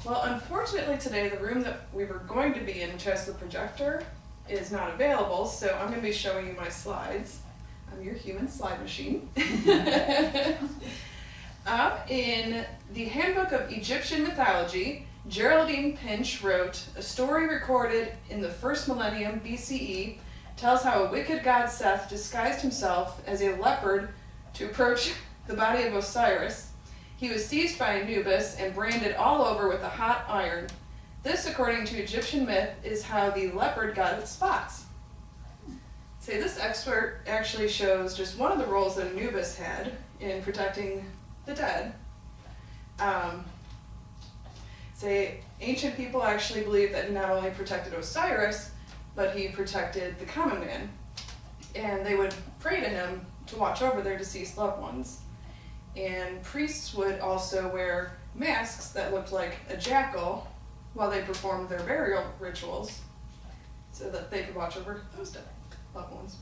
Well, unfortunately today, the room that we were going to be in, which has the projector, is not available, so I'm going to be showing you my slides. I'm your human slide machine. In the Handbook of Egyptian Mythology, Geraldine Pinch wrote, "A story recorded in the first millennium BCE tells how a wicked god Seth disguised himself as a leopard to approach the body of Osiris. He was seized by Anubis and branded all over with a hot iron. This, according to Egyptian myth, is how the leopard got its spots." Say, this expert actually shows just one of the roles that Anubis had in protecting the dead. Say, ancient people actually believed that he not only protected Osiris, but he protected the common man. And they would pray to him to watch over their deceased loved ones. And priests would also wear masks that looked like a jackal while they performed their burial rituals so that they could watch over those dead loved ones.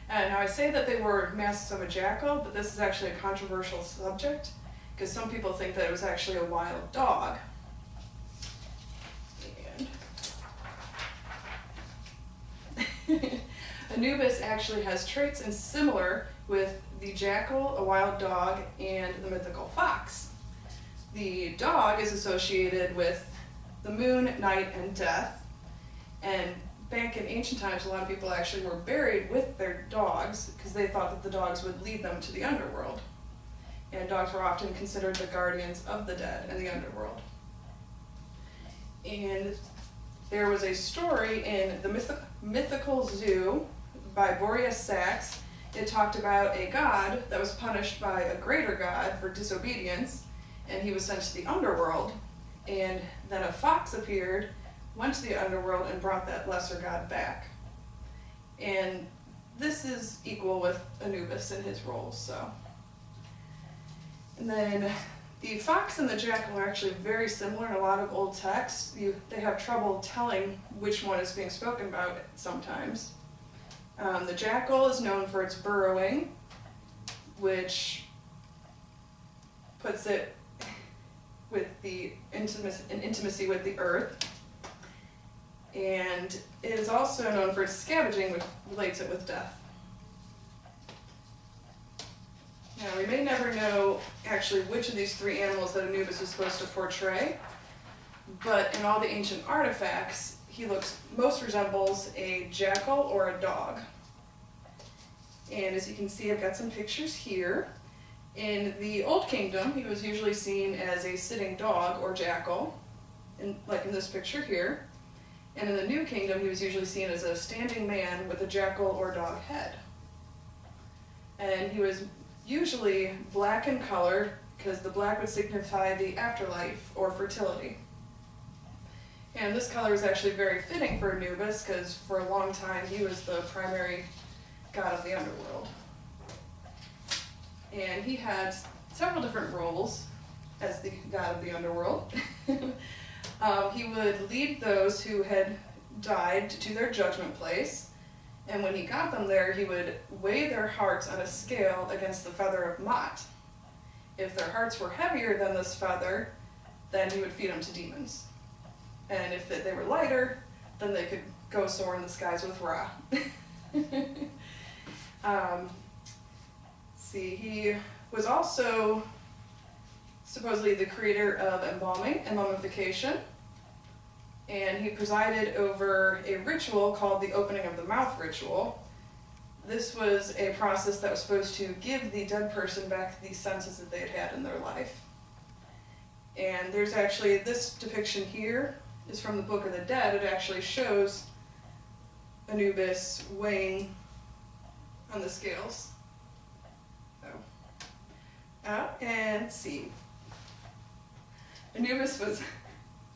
And now I say that they wore masks of a jackal, but this is actually a controversial subject because some people think that it was actually a wild dog. And Anubis actually has traits and similar with the jackal, a wild dog, and the mythical fox. The dog is associated with the moon, night, and death. And back in ancient times, a lot of people actually were buried with their dogs because they thought that the dogs would lead them to the underworld. And dogs were often considered the guardians of the dead and the underworld. And there was a story in the Mythical Zoo by Boreas Sax. It talked about a god that was punished by a greater god for disobedience, and he was sent to the underworld. And then a fox appeared, went to the underworld, and brought that lesser god back. And this is equal with Anubis in his roles, so. And then the fox and the jackal are actually very similar in a lot of old texts. They have trouble telling which one is being spoken about sometimes. The jackal is known for its burrowing, which puts it with the intimacy with the earth. And it is also known for its scavenging, which relates it with death. Now, we may never know actually which of these three animals that Anubis is supposed to portray, but in all the ancient artifacts, he most resembles a jackal or a dog. And as you can see, I've got some pictures here. In the Old Kingdom, he was usually seen as a sitting dog or jackal, like in this picture here. And in the New Kingdom, he was usually seen as a standing man with a jackal or dog head. And he was usually black in color, because the black would signify the afterlife or fertility. And this color is actually very fitting for Anubis, because for a long time he was the primary god of the underworld. And he had several different roles as the god of the underworld. He would lead those who had died to their judgment place, and when he got them there, he would weigh their hearts on a scale against the feather of Ma'at. If their hearts were heavier than this feather, then he would feed them to demons. And if they were lighter, then they could go soar in the skies with Ra. He was also supposedly the creator of embalming and mummification, and he presided over a ritual called the opening of the mouth ritual. This was a process that was supposed to give the dead person back the senses that they had had in their life. And there's actually, this depiction here is from the Book of the Dead. It actually shows Anubis weighing on the scales. And see. Anubis was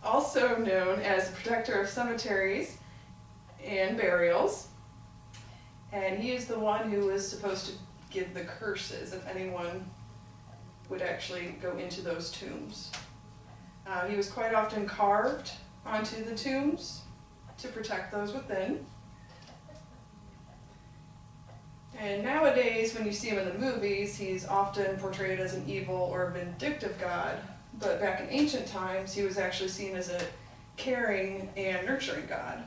also known as the protector of cemeteries and burials, and he is the one who was supposed to give the curses if anyone would actually go into those tombs. He was quite often carved onto the tombs to protect those within. And nowadays, when you see him in the movies, he's often portrayed as an evil or vindictive god, but back in ancient times, he was actually seen as a caring and nurturing god.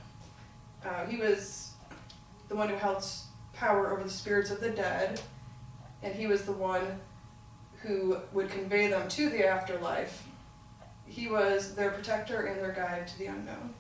He was the one who held power over the spirits of the dead, and he was the one who would convey them to the afterlife. He was their protector and their guide to the unknown.